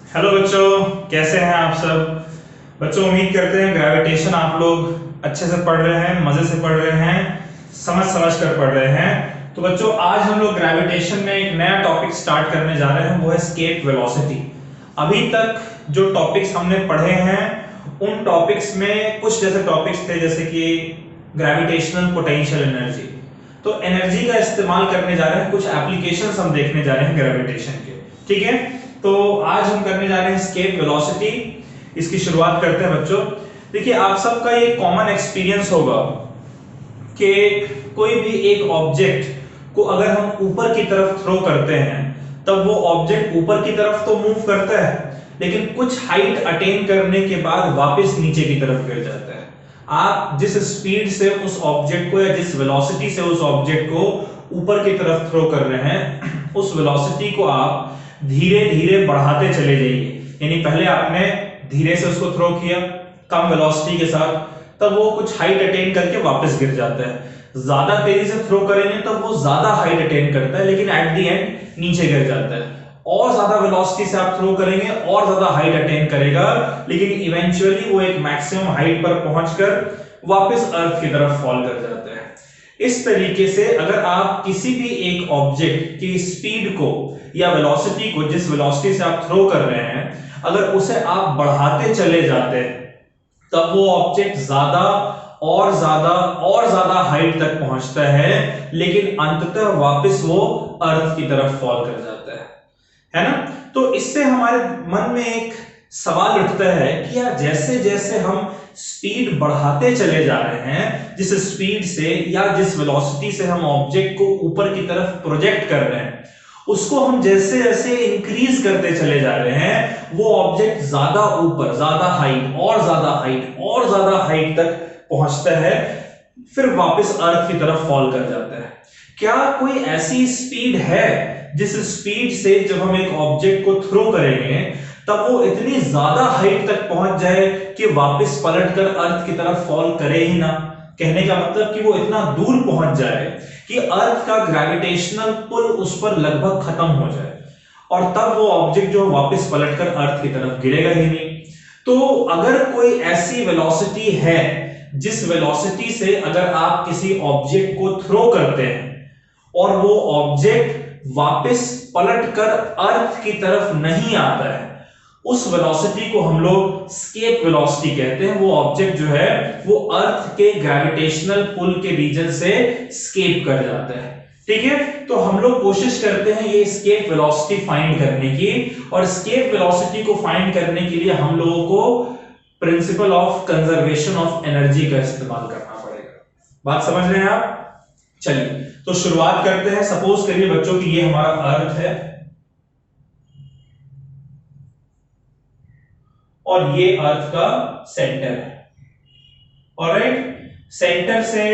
Hello बच्चों, कैसे हैं आप सब। बच्चों उम्मीद करते हैं ग्रेविटेशन आप लोग अच्छे से पढ़ रहे हैं, मजे से पढ़ रहे हैं, समझ समझ कर पढ़ रहे हैं। तो बच्चों आज हम लोग ग्रेविटेशन में एक नया टॉपिक स्टार्ट करने जा रहे हैं, वो है एस्केप वेलोसिटी। अभी तक जो टॉपिक्स हमने पढ़े हैं उन टॉपिक्स में कुछ जैसे टॉपिक्स थे जैसे कि ग्रेविटेशनल पोटेंशियल एनर्जी, तो एनर्जी का इस्तेमाल करने जा रहे हैं, कुछ एप्लीकेशंस हम देखने जा रहे हैं ग्रेविटेशन के। ठीक है, तो आज हम करने जा रहे हैं एस्केप वेलोसिटी। इसकी शुरुआत करते हैं बच्चों। देखिए आप सबका ये कॉमन एक्सपीरियंस होगा कि कोई भी एक ऑब्जेक्ट को अगर हम ऊपर की तरफ थ्रो करते हैं तब वो ऑब्जेक्ट ऊपर की तरफ तो मूव करता है, लेकिन कुछ हाइट अटेन करने के बाद वापस नीचे की तरफ गिर जाता है। आप जिस स्पीड से उस ऑब्जेक्ट को या जिस वेलोसिटी से उस ऑब्जेक्ट को ऊपर की तरफ थ्रो कर रहे हैं उस वेलोसिटी को आप धीरे धीरे बढ़ाते चले जाइए। यानी पहले आपने धीरे से उसको थ्रो किया कम वेलोसिटी के साथ, तब वो कुछ हाइट अटेन करके वापस गिर जाता है। ज्यादा तेजी से थ्रो करेंगे तब वो ज्यादा हाइट अटेन करता है, लेकिन एट द एंड नीचे गिर जाता है। और ज्यादा वेलोसिटी से आप थ्रो करेंगे और ज्यादा हाइट अटेन करेगा, लेकिन इवेंचुअली वो एक मैक्सिमम हाइट पर पहुंचकर वापस अर्थ की तरफ फॉल कर जाता है। इस तरीके से अगर आप किसी भी एक ऑब्जेक्ट की स्पीड को या वेलोसिटी को, जिस वेलोसिटी से आप थ्रो कर रहे हैं, अगर उसे आप बढ़ाते चले जाते हैं तब वो ऑब्जेक्ट ज्यादा और ज्यादा हाइट तक पहुंचता है, लेकिन अंततः वापस वो अर्थ की तरफ फॉल कर जाता है ना। तो इससे हमारे मन में एक सवाल उठता है कि यार जैसे जैसे हम स्पीड बढ़ाते चले जा रहे हैं, जिस स्पीड से या जिस वेलोसिटी से हम ऑब्जेक्ट को ऊपर की तरफ प्रोजेक्ट कर रहे हैं, उसको हम जैसे जैसे इंक्रीज करते चले जा रहे हैं, वो ऑब्जेक्ट ज्यादा ऊपर, ज्यादा हाइट और ज्यादा हाइट और ज्यादा हाइट तक पहुंचता है, फिर वापस अर्थ की तरफ फॉल कर जाता है। क्या कोई ऐसी स्पीड है जिस स्पीड से जब हम एक ऑब्जेक्ट को थ्रो करेंगे तब वो इतनी ज्यादा हाइट तक पहुंच जाए कि वापस पलटकर अर्थ की तरफ फॉल करे ही ना? कहने का मतलब कि वो इतना दूर पहुंच जाए कि अर्थ का ग्रेविटेशनल पुल उस पर लगभग खत्म हो जाए, और तब वो ऑब्जेक्ट जो वापस पलटकर अर्थ की तरफ गिरेगा ही नहीं। तो अगर कोई ऐसी वेलोसिटी है जिस वेलोसिटी से अगर आप किसी ऑब्जेक्ट को थ्रो करते हैं और वो ऑब्जेक्ट वापस पलटकर अर्थ की तरफ नहीं आता है, उस वेलोसिटी को हम लोग स्केप वेलोसिटी कहते हैं। वो ऑब्जेक्ट जो है वो अर्थ के ग्रेविटेशनल पुल के रीजन से स्केप कर जाता है। ठीक है, तो हम लोग कोशिश करते हैं ये स्केप वेलोसिटी फाइंड करने की, और स्केप वेलोसिटी को फाइंड करने के लिए हम लोगों को principle of conservation of energy का इस्तेमाल करना पड़ेगा। बात समझ रहे हैं आप? चलिए तो शुरुआत करते हैं। सपोज करिए बच्चों कि ये हमारा अर्थ है और ये अर्थ का सेंटर है। ऑलराइट, सेंटर से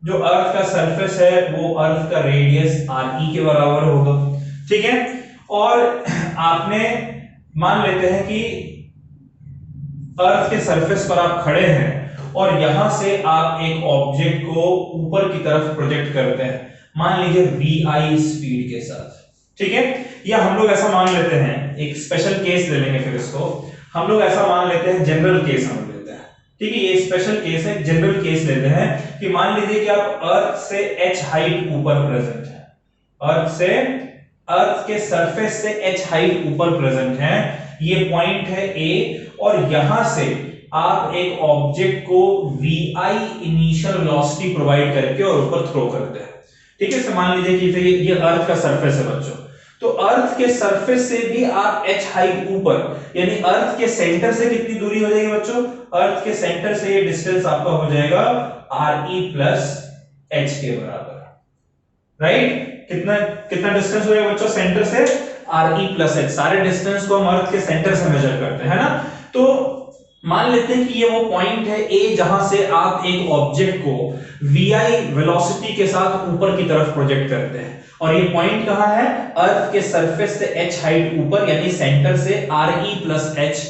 जो अर्थ का सरफेस है वो अर्थ का रेडियस RE के बराबर होगा। ठीक है, और आपने मान लेते हैं कि अर्थ के सरफेस पर आप खड़े हैं और यहां से आप एक ऑब्जेक्ट को ऊपर की तरफ प्रोजेक्ट करते हैं, मान लीजिए VI स्पीड के साथ। ठीक है, या हम लोग ऐसा मान लेते हैं, एक स्पेशल केस ले लेंगे, फिर इसको हम लोग ऐसा मान लेते हैं, जनरल केस हम लेते हैं। ठीक है, ये स्पेशल केस है, जनरल केस लेते हैं कि मान लीजिए कि आप अर्थ से h हाइट ऊपर प्रेजेंट है, अर्थ के सरफेस से h हाइट ऊपर प्रेजेंट है, ये पॉइंट है A, और यहां से आप एक ऑब्जेक्ट को VI इनिशियल वेलोसिटी प्रोवाइड करके और ऊपर थ्रो करते हैं। ठीक है, मान लीजिए कि ये अर्थ का सरफेस है बच्चों, तो अर्थ के सरफेस से भी आप h हाइट ऊपर, यानी अर्थ के सेंटर से कितनी दूरी हो जाएगी बच्चों? अर्थ के सेंटर से ये डिस्टेंस आपका हो जाएगा RE प्लस h के बराबर। राइट, कितना कितना डिस्टेंस हो जाएगा बच्चों सेंटर से? RE plus h। सारे डिस्टेंस को हम अर्थ के सेंटर से मेजर करते हैं ना। तो मान लेते हैं कि ये वो पॉइंट है A जहां से आप एक ऑब्जेक्ट को VI वेलोसिटी के साथ ऊपर की तरफ प्रोजेक्ट करते हैं, और ये पॉइंट कहां है? अर्थ के सरफेस से h हाइट ऊपर, यानी सेंटर से RE प्लस h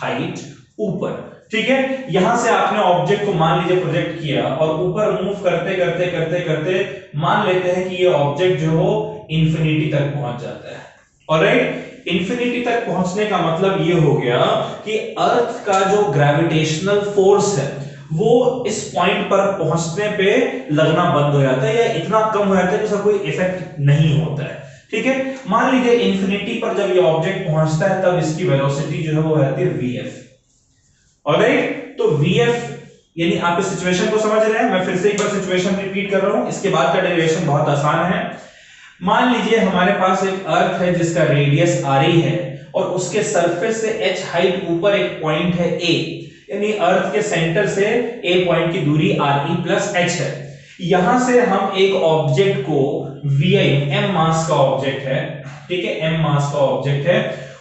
हाइट ऊपर। ठीक है, यहां से आपने ऑब्जेक्ट को मान लीजिए प्रोजेक्ट किया और ऊपर मूव करते करते करते करते मान लेते हैं कि ये ऑब्जेक्ट जो हो इंफिनिटी तक पहुंच जाता है। ऑलराइट, इंफिनिटी तक पहुंचने का मतलब ये हो गया कि अर्थ का जो ग्रेविटेशनल फोर्स है वो इस पॉइंट पर पहुंचने पे लगना बंद हो जाता है या इतना कम हो जाता है कि उसका कोई इफेक्ट नहीं होता है। ठीक है, मान लीजिए इंफिनिटी पर जब ये ऑब्जेक्ट पहुंचता है तब इसकी वेलोसिटी जो है वो रहती है vf। ऑलराइट, तो vf यानी आप इस सिचुएशन को समझ रहे हैं। मैं फिर से एक बार सिचुएशन रिपीट कर रहा हूं, इसके बाद का डेरिवेशन बहुत आसान है। मान लीजिए हमारे पास एक अर्थ है जिसका रेडियस re है और उसके सरफेस से h हाइट ऊपर एक पॉइंट है a, यानी अर्थ के सेंटर से a पॉइंट की दूरी re प्लस h है। यहां से हम एक ऑब्जेक्ट को vi, m मास का ऑब्जेक्ट है, ठीक है, m मास का ऑब्जेक्ट है,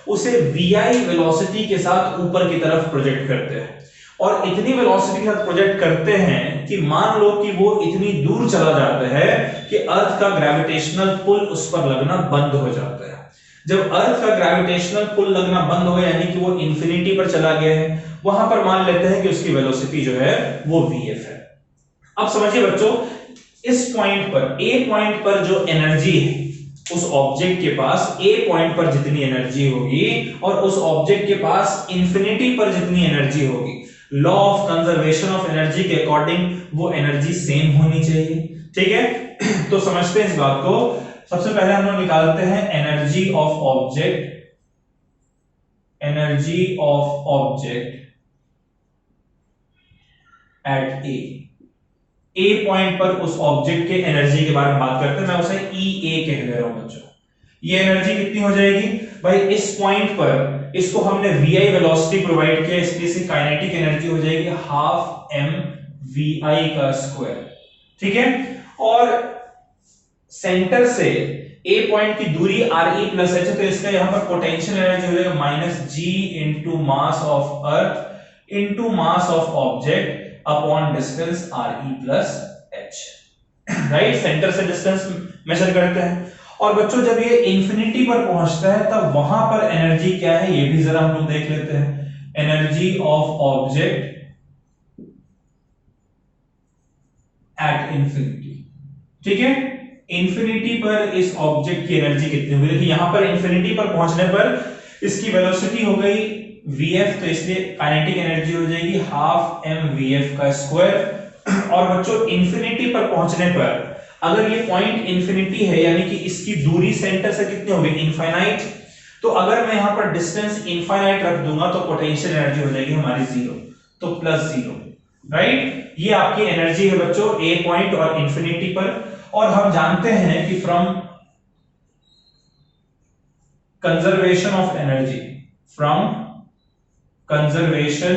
उसे vi वेलोसिटी के साथ ऊपर की तरफ प्रोजेक्ट करते हैं और इतनी वेलोसिटी के साथ प्रोजेक्ट करते हैं कि मान लो कि वो इतनी दूर चला जाता है कि अर्थ का ग्रेविटेशनल पुल उस पर लगना बंद हो जाता है। जब अर्थ का ग्रेविटेशनल पुल लगना बंद हो गया यानी कि वो इंफिनिटी पर चला गया है, वहां पर मान लेते हैं कि उसकी वेलोसिटी जो है वो vf है। अब समझिए बच्चों, इस पॉइंट पर a पॉइंट पर जो एनर्जी है उस ऑब्जेक्ट के पास a पॉइंट पर जितनी एनर्जी होगी और उस ऑब्जेक्ट के पास इंफिनिटी पर जितनी एनर्जी होगी, law of conservation of energy के अकॉर्डिंग वो एनर्जी सेम होनी चाहिए। ठीक है, तो समझते हैं इस बात को। सबसे पहले हम लोग निकालते हैं energy of object, energy of object at A point पर उस ऑब्जेक्ट के एनर्जी के बारे में बात करते हैं। मैं उसे EA कह दे रहा हूं बच्चों। ये एनर्जी कितनी हो जाएगी भाई, इस पॉइंट पर इसको हमने vi वेलोसिटी प्रोवाइड किया, इसलिए इसकी काइनेटिक एनर्जी हो जाएगी हाफ mvi का स्क्वायर। ठीक है, और सेंटर से a पॉइंट की दूरी re प्लस h है, तो इसका यहां पर पोटेंशियल एनर्जी हो जाएगा minus g into mass of earth into mass of object upon distance re plus h। Right, centre से डिस्टेंस मेजर करते हैं। और बच्चों जब ये इंफिनिटी पर पहुंचता है तब वहां पर एनर्जी क्या है ये भी जरा हम लोग देख लेते हैं। Energy of object at infinity. ठीक है, इंफिनिटी पर इस ऑब्जेक्ट की एनर्जी कितनी होगी, देखिए यहां पर इंफिनिटी पर पहुंचने पर इसकी वेलोसिटी हो गई vf, तो इसलिए काइनेटिक एनर्जी हो जाएगी हाफ mvf का स्क्वायर। और बच्चों इंफिनिटी पर पहुंचने पर अगर ये पॉइंट इंफिनिटी है यानी कि इसकी दूरी सेंटर से कितनी होगी, इनफाइनाइट, तो अगर मैं यहां पर डिस्टेंस इनफाइनाइट रख दूंगा तो पोटेंशियल एनर्जी हो जाएगी हमारी 0, तो प्लस 0। राइट, ये आपकी एनर्जी है बच्चों ए पॉइंट और इंफिनिटी पर। और हम जानते हैं कि from conservation of energy, from conservation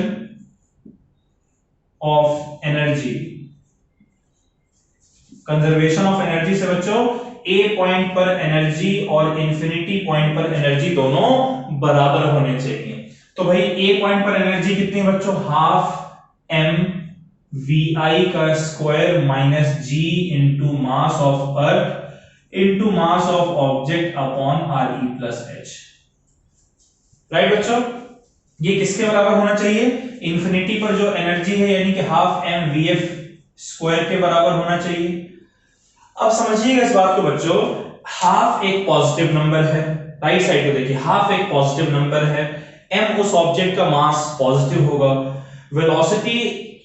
of energy, conservation of energy से बच्चों ए पॉइंट पर एनर्जी और इंफिनिटी पॉइंट पर एनर्जी दोनों बराबर होने चाहिए। तो भाई ए पॉइंट पर एनर्जी कितनी है बच्चों, हाफ mvi का square minus g into mass of earth into mass of object upon re plus h। Right बच्चों, ये किसके बराबर होना चाहिए, इंफिनिटी पर जो एनर्जी है यानी कि हाफ mvf स्क्वायर के बराबर होना चाहिए। अब समझिएगा इस बात को बच्चों, हाफ एक पॉजिटिव नंबर है, राइट साइड को देखिए, हाफ एक पॉजिटिव नंबर है, m उस ऑब्जेक्ट का मास पॉजिटिव होगा, वेलोसिटी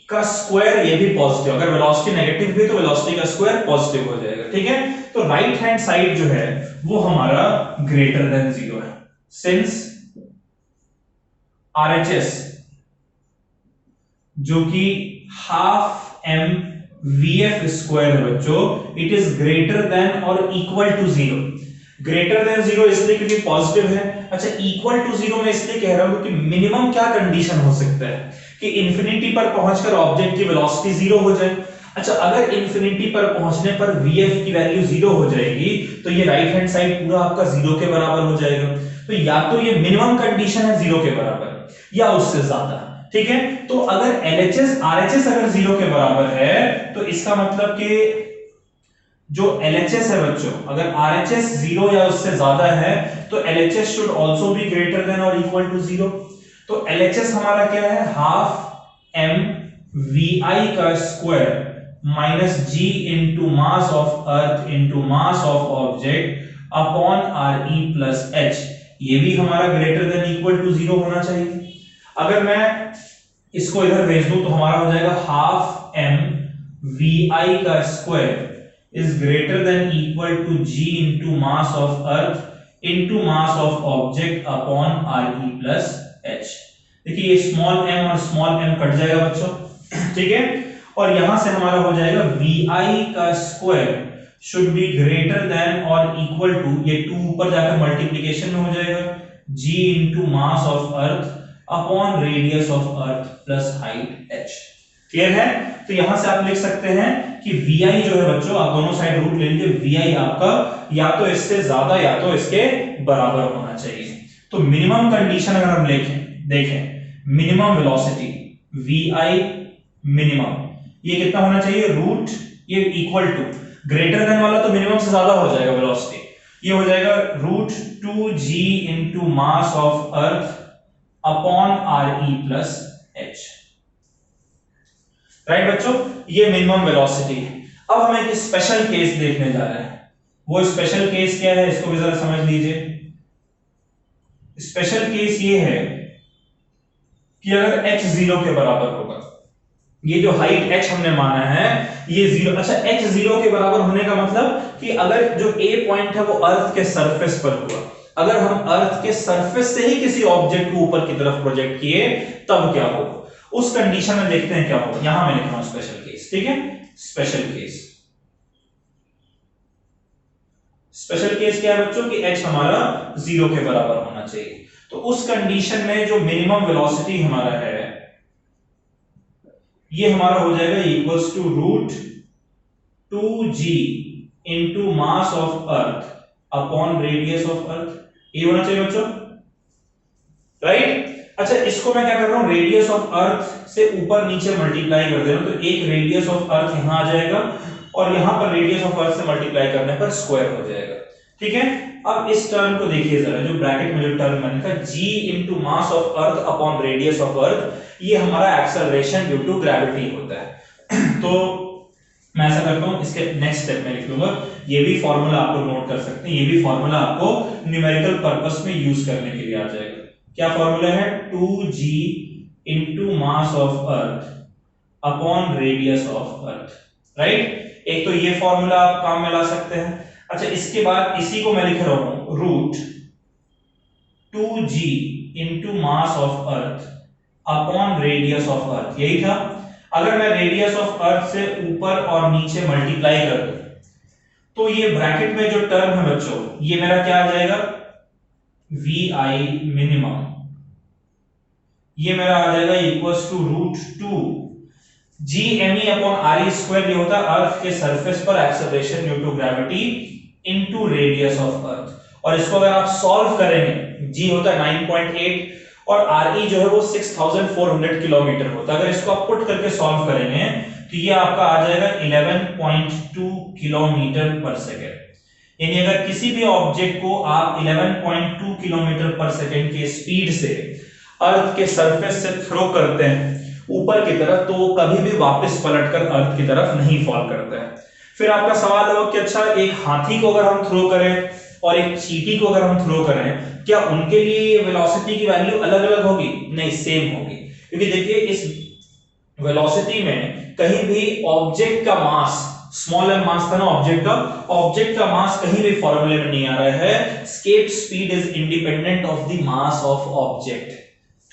का स्क्वायर ये भी पॉजिटिव, अगर वेलोसिटी नेगेटिव भी तो वेलोसिटी का स्क्वायर पॉजिटिव हो जाएगा। ठीक है, तो राइट हैंड साइड जो है वो हमारा ग्रेटर देन 0 है, सिंस RHS जो कि हाफ mvf स्क्वायर है बच्चों, इट इज ग्रेटर देन और इक्वल टू 0। ग्रेटर देन 0 इसलिए क्योंकि पॉजिटिव है। अच्छा, इक्वल टू 0 में इसलिए कह रहा हूं कि मिनिमम क्या कंडीशन हो सकता है कि इंफिनिटी पर पहुंचकर ऑब्जेक्ट की वेलोसिटी 0 हो जाए। अच्छा, अगर इंफिनिटी पर पहुंचने पर vf की वैल्यू 0 हो जाएगी तो ये राइट हैंड साइड पूरा आपका 0 के बराबर हो जाएगा। तो या तो ये मिनिमम कंडीशन है 0 के बराबर या उससे ज्यादा। ठीक है, तो अगर LHS RHS अगर 0 के बराबर है तो इसका मतलब कि जो LHS है बच्चों, अगर RHS 0 या उससे ज्यादा है तो LHS should also be greater than और इक्वल टू 0। तो LHS हमारा क्या है, हाफ mvi का square minus g into mass of earth into mass of object upon re plus h। ये भी हमारा ग्रेटर देन इक्वल टू 0 होना चाहिए। अगर मैं इसको इधर भेज दूं तो हमारा हो जाएगा हाफ एम वी आई का square is greater than equal to G into mass of earth into mass of object upon R E plus H. देखिए ये स्मॉल एम और स्मॉल एम कट जाएगा बच्चों, ठीक है। और यहां से हमारा हो जाएगा वी आई का square should be greater than और इक्वल टू, ये 2 ऊपर जाकर मल्टीप्लिकेशन में हो जाएगा, g into mass of earth upon radius of earth plus height h। Clear है? तो यहां से आप लिख सकते हैं कि vi जो है बच्चों, आप दोनों साइड रूट ले लीजिए, vi आपका या तो इससे ज्यादा या तो इसके बराबर होना चाहिए। तो मिनिमम कंडीशन अगर हम देखें मिनिमम वेलोसिटी vi मिनिमम ये कितना होना चाहिए, रूट ये इक्वल टू, ग्रेटर देन वाला तो मिनिमम से ज्यादा हो जाएगा वेलोसिटी, ये हो जाएगा root 2g into mass of earth upon R E plus H. Right बच्चों, ये मिनिमम वेलोसिटी है। अब हम एक स्पेशल केस देखने जा रहे हैं। वो स्पेशल केस क्या है, इसको भी जरा समझ लीजिए। स्पेशल केस ये है कि अगर h 0 के बराबर होगा, ये जो हाइट h हमने माना है ये 0, अच्छा h 0 के बराबर होने का मतलब कि अगर जो a पॉइंट है वो अर्थ के सरफेस पर हुआ, अगर हम अर्थ के सरफेस से ही किसी ऑब्जेक्ट को ऊपर की तरफ प्रोजेक्ट किए तब क्या होगा, उस कंडीशन में देखते हैं क्या होगा। यहां मैं लिख रहा हूं स्पेशल केस, ठीक है। स्पेशल केस, स्पेशल केस क्या है बच्चों कि h हमारा 0 के बराबर होना चाहिए। तो उस कंडीशन में जो मिनिमम वेलोसिटी हमारा है ये हमारा हो जाएगा equals to root 2g into mass of earth upon radius of earth, ये होना चाहिए बच्चों, राइट। अच्छा इसको मैं क्या कर रहा हूं, रेडियस ऑफ अर्थ से ऊपर नीचे मल्टीप्लाई कर दे रहा हूं, तो एक रेडियस ऑफ अर्थ यहां आ जाएगा और यहां पर रेडियस ऑफ अर्थ से मल्टीप्लाई करने पर स्क्वायर हो जाएगा, ठीक है। अब इस टर्म को देखिए जरा, जो ब्रैकेट में जो टर्म मैंने कहा g into mass of earth upon radius of earth, ये हमारा एक्सेलरेशन ड्यू टू ग्रेविटी होता है। तो मैं ऐसा करता हूं, इसके नेक्स्ट स्टेप में लिख लूंगा, ये भी फार्मूला आप लोग नोट कर सकते हैं, ये भी फार्मूला आपको न्यूमेरिकल पर्पस में यूज करने के लिए आ जाएगा। क्या फार्मूला है, 2g into mass of earth upon radius of earth, right. एक तो ये फार्मूला आप काम में ला सकते हैं। अच्छा इसके बाद इसी को मैं लिख रहा हूं root 2g into mass of earth upon radius of earth, यही था। अगर मैं रेडियस ऑफ अर्थ से ऊपर और नीचे मल्टीप्लाई कर दूं तो ये ब्रैकेट में जो टर्म है बच्चों, ये मेरा क्या आ जाएगा, vi मिनिमम, ये मेरा आ जाएगा equals to root 2 g me upon R E square, ये होता है अर्थ के सरफेस पर acceleration due to gravity into radius of earth. और इसको अगर आप सॉल्व करेंगे, g होता है 9.8 और re जो है वो 6400 किलोमीटर होता है। अगर इसको आप पुट करके सॉल्व करेंगे तो ये आपका आ जाएगा 11.2 किलोमीटर पर सेकेंड। यानी अगर किसी भी ऑब्जेक्ट को आप 11.2 किलोमीटर पर सेकेंड के स्पीड से अर्थ के सरफेस से थ्रो करते हैं ऊपर की तरफ, तो वो कभी भी वापस पलटकर अर्थ की तरफ नहीं फॉल करता है। फिर आपका सवाल होगा कि अच्छा एक हाथी को अगर हम थ्रो करें और एक चींटी को अगर हम थ्रो करें, क्या उनके लिए वेलोसिटी की वैल्यू अलग अलग होगी? नहीं, सेम होगी। क्योंकि देखिए इस वेलोसिटी में कहीं भी ऑब्जेक्ट का मास, स्मॉल एम मास था ना ऑब्जेक्ट का मास कहीं भी फॉर्मूले में नहीं आ रहा है। Escape speed is independent of the mass of object.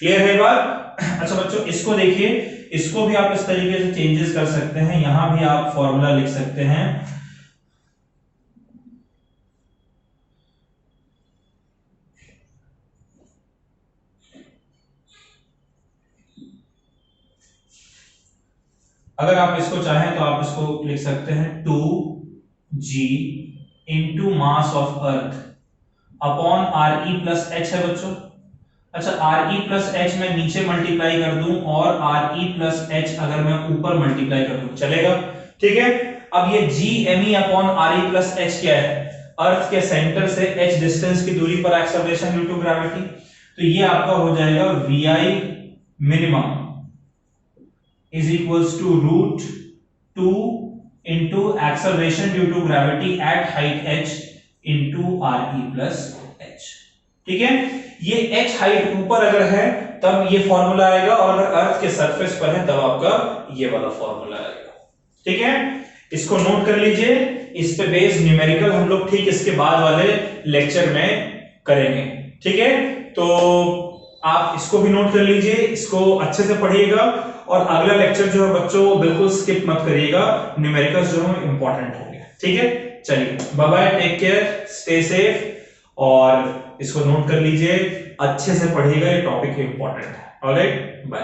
Clear है बात? अच्छा बच्चों इसको देखिए, इसको भी आप इस तरीके से चेंजेस कर सकते हैं, यहां भी आप फॉर्मूला लिख सकते हैं। अगर आप इसको चाहें तो आप इसको लिख सकते हैं 2g into mass of earth upon R E plus H है बच्चों। अच्छा आर ई प्लस एच मैं नीचे मल्टीप्लाई कर दूं और आर ई प्लस एच अगर मैं ऊपर मल्टीप्लाई कर दूं चलेगा, ठीक है। अब ये G M E upon R E plus H क्या है, अर्थ के सेंटर से h डिस्टेंस की दूरी पर एक्सेलरेशन ड्यू टू ग्रेविटी। तो ये आपका हो जाएगा vi minimum is equals to root 2 into acceleration due to gravity at height h into re plus h। ठीक है। ये h हाइट ऊपर अगर है तब ये फॉर्मूला आएगा, और अगर अर्थ के सरफेस पर है तब आपका ये वाला फॉर्मूला आएगा। ठीक है, इसको नोट कर लीजिए। इस पे बेस्ड न्यूमेरिकल हम लोग ठीक इसके बाद वाले लेक्चर में करेंगे। ठीक है, तो आप इसको भी नोट कर लीजिए, इसको अच्छे से पढ़िएगा, और अगला लेक्चर जो है बच्चों बिल्कुल स्किप मत करिएगा, न्यूमेरिकल्स जो है इंपॉर्टेंट होंगे। ठीक है, चलिए bye bye, take care, stay safe, और इसको नोट कर लीजिए, अच्छे से पढ़िएगा, ये टॉपिक इंपॉर्टेंट है। Alright, bye.